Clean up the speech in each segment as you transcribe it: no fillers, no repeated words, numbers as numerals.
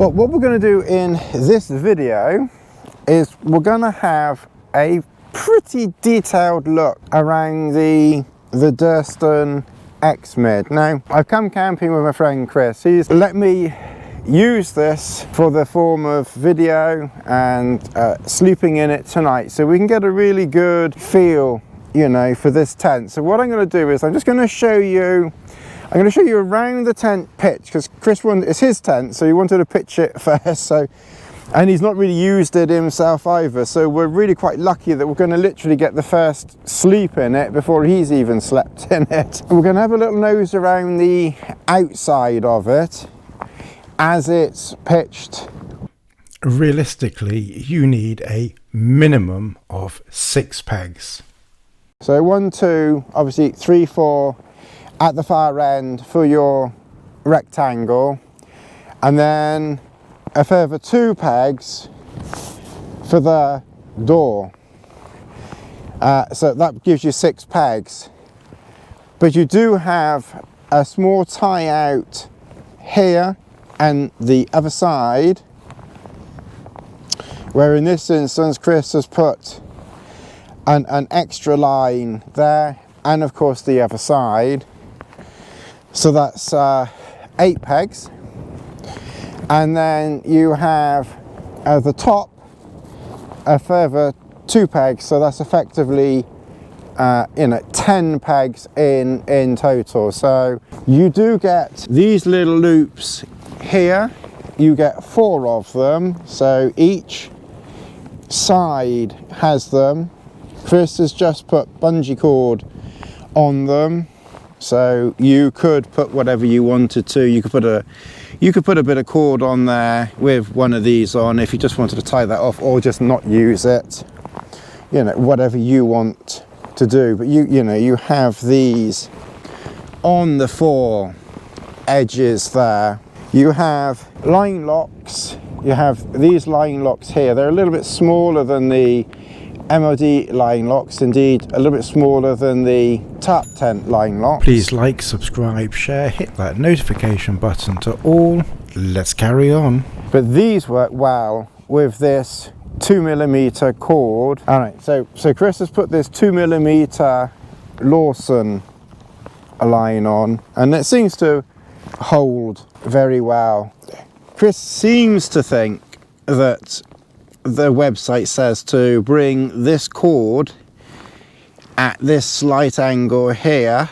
Well, what we're going to do in this video is we're going to have a pretty detailed look around the Durston X-mid. Now, I've come camping with my friend Chris. He's let me use this for the form of video and sleeping in it tonight, so we can get a really good feel, you know, for this tent. So what I'm going to do is I'm just going to show you, around the tent pitch, because Chris wanted, it's his tent, so he wanted to pitch it first. So, and he's not really used it himself either, so we're really quite lucky that we're going to literally get the first sleep in it before he's even slept in it. We're going to have a little nose around the outside of it as it's pitched. Realistically, you need a minimum of 6 pegs. So 1, 2, obviously 3, 4 at the far end for your rectangle, and then a further 2 pegs for the door. So that gives you 6 pegs. But you do have a small tie out here and the other side, where in this instance Chris has put an extra line there, and of course the other side. So that's 8 pegs. And then you have at the top a further 2 pegs, so that's effectively 10 pegs in total. So you do get these little loops here, you get 4 of them, so each side has them. Chris has just put bungee cord on them, so you could put whatever you wanted to. You could put a bit of cord on there with one of these on if you just wanted to tie that off, or just not use it, you know, whatever you want to do. But you have these on the 4 edges there. You have line locks. You have these line locks here. They're a little bit smaller than the MOD line locks, indeed a little bit smaller than the tarp tent line locks. Please like, subscribe, share, hit that notification button to all. Let's carry on. But these work well with this 2mm cord. All right, so Chris has put this 2mm Lawson line on, and it seems to hold very well. Chris seems to think that the website says to bring this cord at this slight angle here.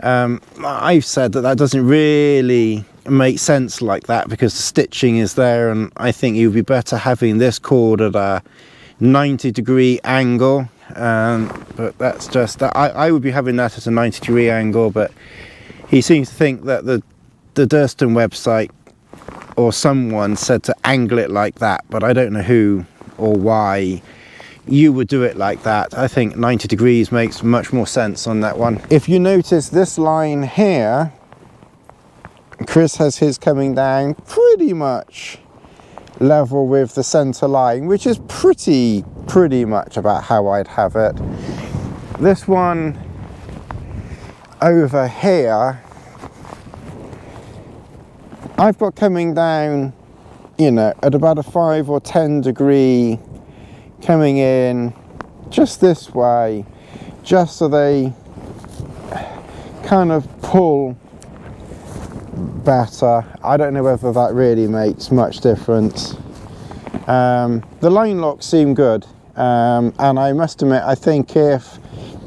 I've said that doesn't really make sense like that, because the stitching is there, and I think you'd be better having this cord at a 90-degree angle. But that's just that. I would be having that at a 90-degree angle, but he seems to think that the Durston website or someone said to angle it like that, but I don't know who or why you would do it like that. I think 90 degrees makes much more sense on that one. If you notice this line here, Chris has his coming down pretty much level with the center line, which is pretty much about how I'd have it. This one over here, I've got coming down, you know, at about a 5 or 10 degree coming in just this way, just so they kind of pull better. I don't know whether that really makes much difference. The line locks seem good, and I must admit, I think if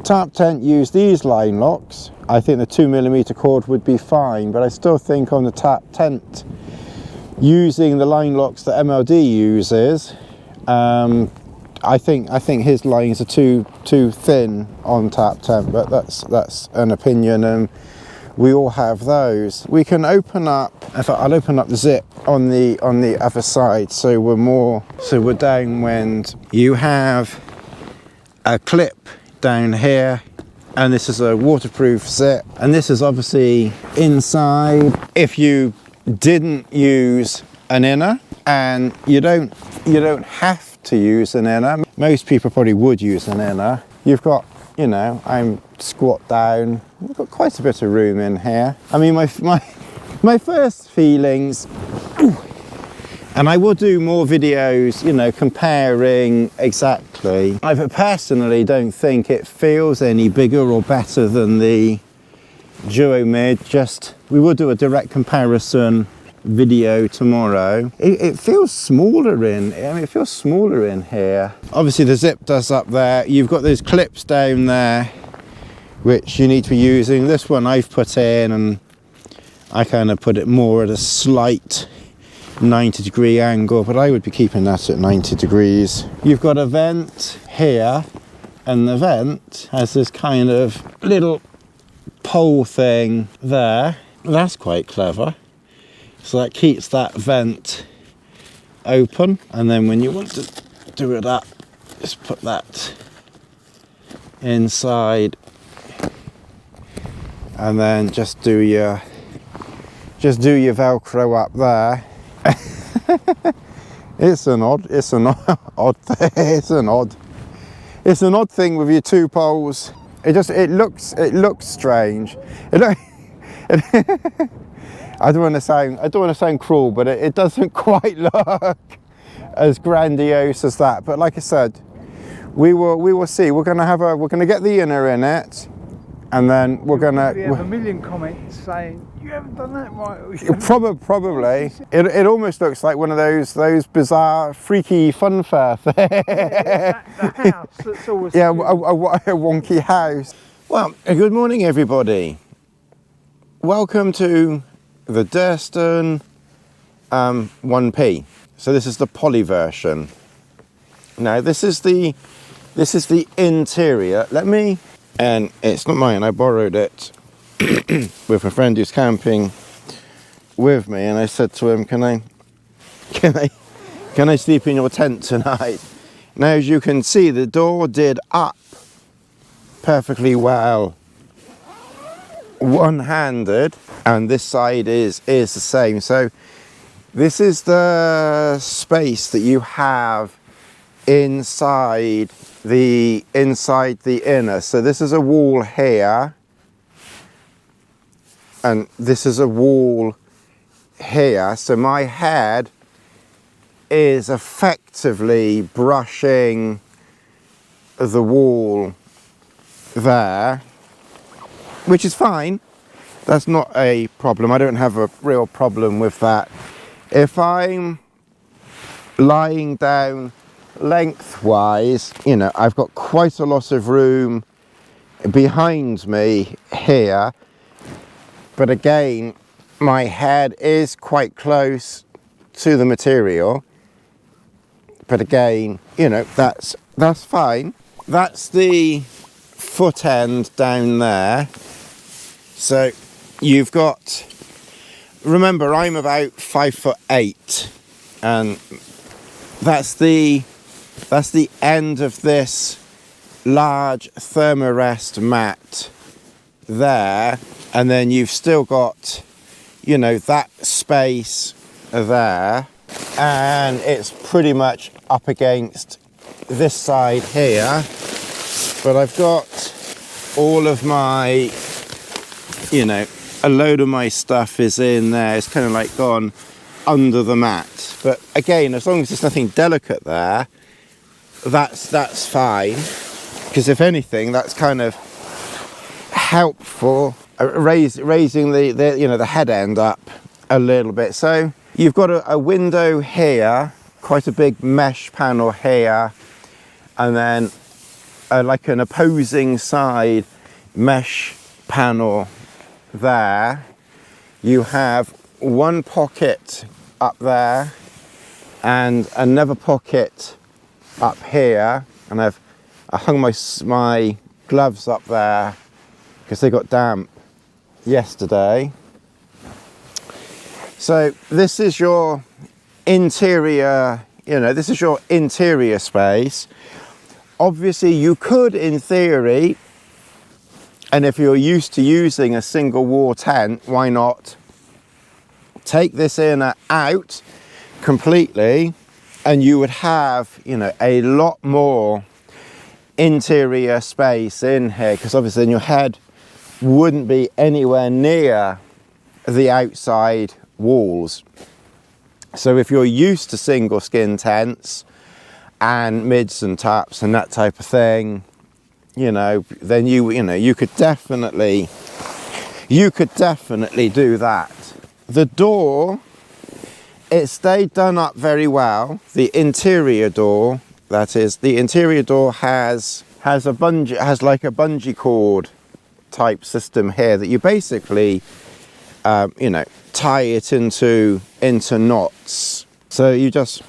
tarp tent used these line locks, I think the 2mm cord would be fine. But I still think on the tarp tent, using the line locks that MLD uses, I think his lines are too thin on tarp tent. But that's an opinion, and we all have those. We can open up. In fact, I'll open up the zip on the other side, so we're downwind. You have a clip down here, and this is a waterproof zip, and this is obviously inside. If you didn't use an inner, and you don't have to use an inner, most people probably would use an inner. You've got, you know, I'm squat down, we've got quite a bit of room in here. I mean, my first feelings And I will do more videos, you know, comparing exactly. I personally don't think it feels any bigger or better than the Duo Mid. Just, we will do a direct comparison video tomorrow. It feels smaller in, I mean, it feels smaller in here. Obviously the zip does up there. You've got those clips down there, which you need to be using. This one I've put in, and I kind of put it more at a slight 90-degree angle, but I would be keeping that at 90 degrees. You've got a vent here, and the vent has this kind of little pole thing there. That's quite clever. So that keeps that vent open, and then when you want to do it up, just put that inside, and then just do your Velcro up there. It's an odd thing with your two poles. It looks strange. I don't want to sound cruel, but it doesn't quite look as grandiose as that. But like I said, we will see. We're gonna get the inner in it, and then we have a million comments saying you haven't done that right. Probably. It almost looks like one of those bizarre, freaky funfair things. Yeah, the house that's always a wonky house. Well, good morning, everybody. Welcome to the Durston 1P. So this is the poly version. Now this is the interior. And it's not mine, I borrowed it with a friend who's camping with me, and I said to him, can I sleep in your tent tonight? Now, as you can see, the door did up perfectly well one-handed, and this side is the same. So this is the space that you have inside the inner. So this is a wall here, and this is a wall here. So my head is effectively brushing the wall there, which is fine. That's not a problem. I don't have a real problem with that. If I'm lying down lengthwise, you know, I've got quite a lot of room behind me here, but again, my head is quite close to the material. But again, you know, that's fine. That's the foot end down there. So you've got, remember, I'm about 5'8", and that's the end of this large thermarest mat there, and then you've still got, you know, that space there, and it's pretty much up against this side here. But I've got all of my, you know, a load of my stuff is in there. It's kind of like gone under the mat. But again, as long as there's nothing delicate there, that's fine. Because if anything, that's kind of helpful, raising the you know, the head end up a little bit. So you've got a window here, quite a big mesh panel here, and then like an opposing side mesh panel there. You have one pocket up there and another pocket up here, and I hung my gloves up there because they got damp yesterday. So this is your interior, you know, this is your interior space. Obviously you could, in theory, and if you're used to using a single wall tent, why not take this inner out completely, and you would have, you know, a lot more interior space in here, because obviously then your head wouldn't be anywhere near the outside walls. So if you're used to single skin tents and mids and tops and that type of thing, you know, then you could definitely do that. The door, it stayed done up very well. The interior door, that is, the interior door has like a bungee cord type system here that you basically you know, tie it into knots. So you just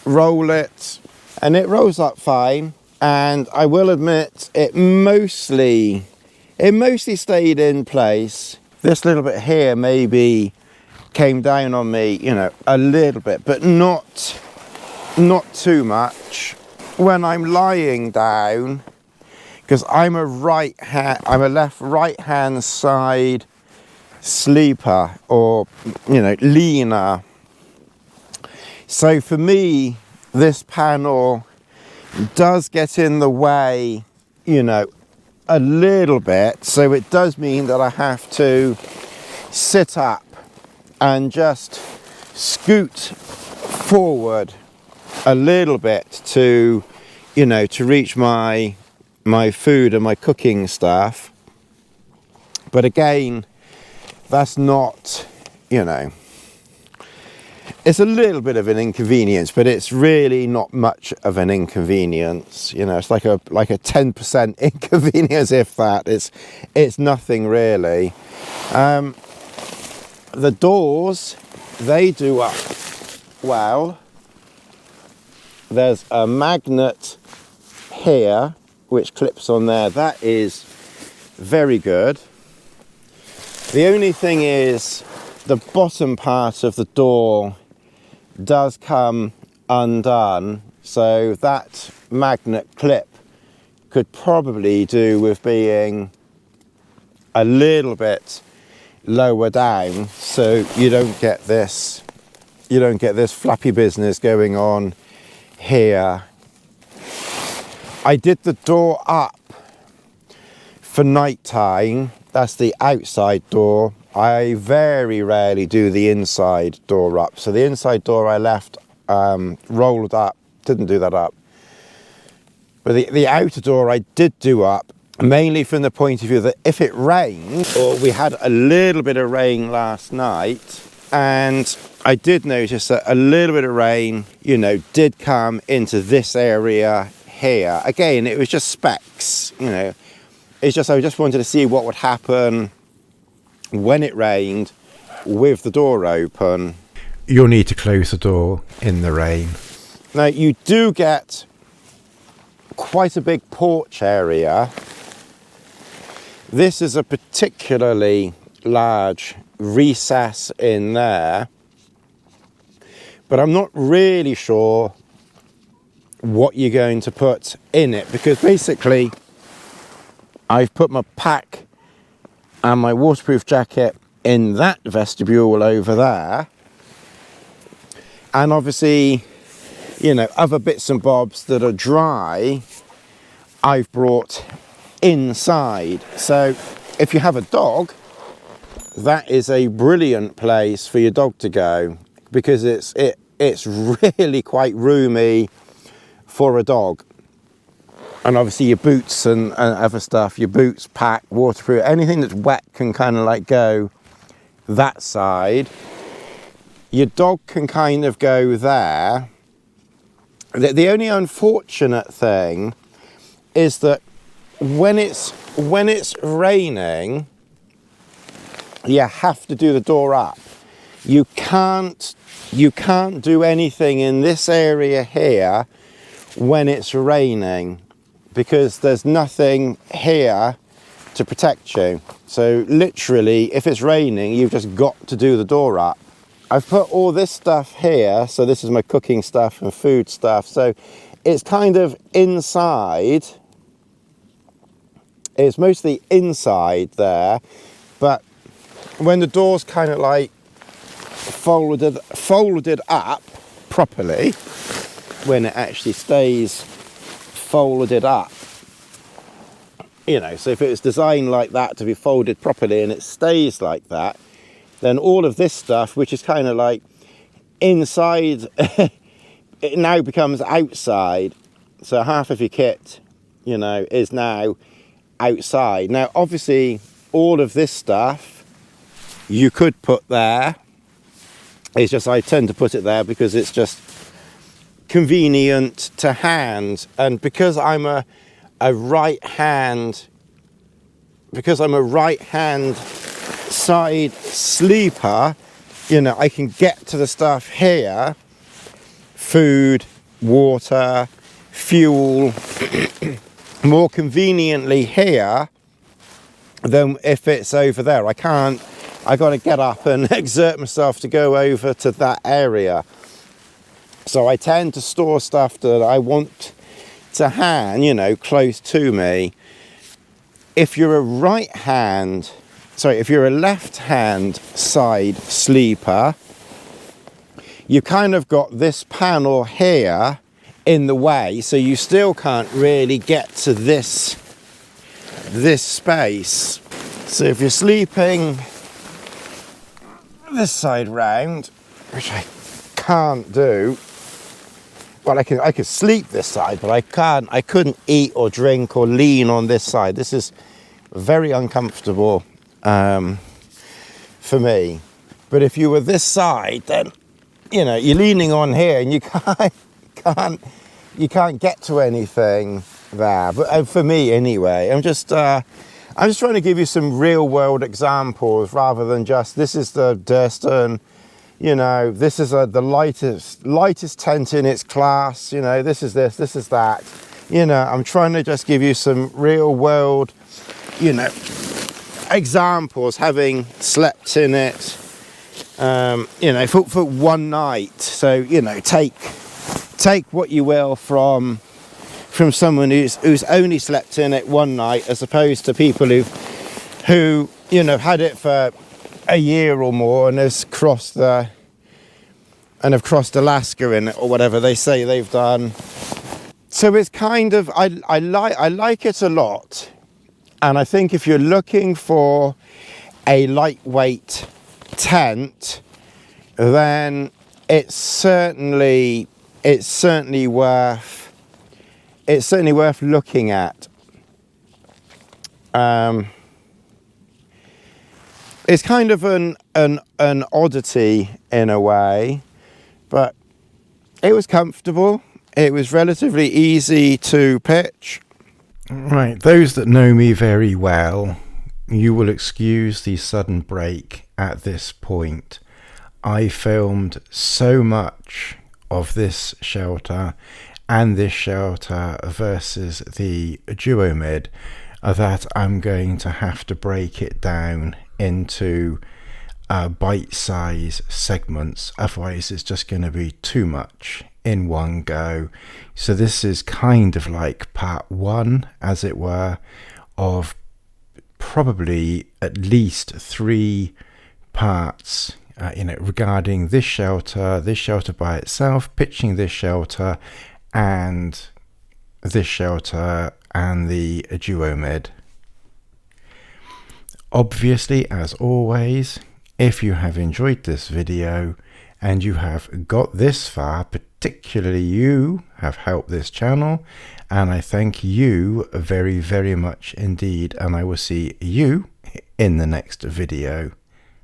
roll it and it rolls up fine. And I will admit, it mostly stayed in place. This little bit here maybe came down on me, you know, a little bit, but not too much. When I'm lying down, because I'm a left right hand side sleeper, or you know, leaner. So for me, this panel does get in the way, you know, a little bit. So it does mean that I have to sit up and just scoot forward a little bit to, you know, to reach my food and my cooking stuff. But again, that's not, you know, it's a little bit of an inconvenience, but it's really not much of an inconvenience. You know, it's like a 10% inconvenience, if that. It's nothing really. The doors, they do up well. There's a magnet here which clips on there. That is very good. The only thing is, the bottom part of the door does come undone, so that magnet clip could probably do with being a little bit lower down, so you don't get this flappy business going on here. I did the door up for night time. That's the outside door. I very rarely do the inside door up. So the inside door I left rolled up, didn't do that up. But the outer door I did do up, mainly from the point of view that if it rained, or we had a little bit of rain last night, and I did notice that a little bit of rain, you know, did come into this area here. Again, it was just specks, you know. It's just, I just wanted to see what would happen when it rained with the door open. You'll need to close the door in the rain. Now, you do get quite a big porch area. This is a particularly large recess in there, but I'm not really sure what you're going to put in it, because basically I've put my pack and my waterproof jacket in that vestibule over there, and obviously, you know, other bits and bobs that are dry I've brought inside. So if you have a dog, that is a brilliant place for your dog to go, because it's really quite roomy for a dog. And obviously your boots and other stuff, your boots, pack, waterproof, anything that's wet can kind of like go that side. Your dog can kind of go there. The only unfortunate thing is that when it's raining, you have to do the door up. You can't do anything in this area here when it's raining, because there's nothing here to protect you. So literally, if it's raining, you've just got to do the door up. I've put all this stuff here, so this is my cooking stuff and food stuff, so it's kind of inside. It's mostly inside there, but when the door's kind of like folded up properly, when it actually stays folded up, you know, so if it was designed like that to be folded properly and it stays like that, then all of this stuff, which is kind of like inside, it now becomes outside. So half of your kit, you know, is now outside. Now, obviously, all of this stuff you could put there. It's just I tend to put it there because it's just convenient to hand, and because I'm a right hand side sleeper, you know, I can get to the stuff here, food, water, fuel, more conveniently here than if it's over there. I got to get up and exert myself to go over to that area. So I tend to store stuff that I want to hand, you know, close to me. If you're a left-hand side sleeper, you kind of got this panel here in the way, so you still can't really get to this space. So if you're sleeping this side round, which I can't do, well, I could sleep this side, but I couldn't eat or drink or lean on this side. This is very uncomfortable for me. But if you were this side, then, you know, you're leaning on here and you can't get to anything there. But for me anyway, I'm just trying to give you some real world examples rather than just, this is the Durston, you know, this is the lightest tent in its class, you know, this is that. You know, I'm trying to just give you some real world, you know, examples, having slept in it, you know, for one night. So, you know, take what you will from someone who's only slept in it one night, as opposed to people who you know, had it for a year or more and have crossed Alaska in it, or whatever they say they've done. So it's kind of, I like it a lot, and I think if you're looking for a lightweight tent, then it's certainly worth looking at. It's kind of an oddity in a way, but it was comfortable. It was relatively easy to pitch. Right, those that know me very well, you will excuse the sudden break at this point. I filmed so much of this shelter and this shelter versus the Duo Mid that I'm going to have to break it down into bite-size segments, otherwise it's just going to be too much in one go. So this is kind of like part one, as it were, of probably at least 3 parts, you know, regarding this shelter by itself, pitching this shelter and this shelter and the Duo Mid. Obviously, as always, if you have enjoyed this video and you have got this far, particularly you have helped this channel, and I thank you very, very much indeed, and I will see you in the next video.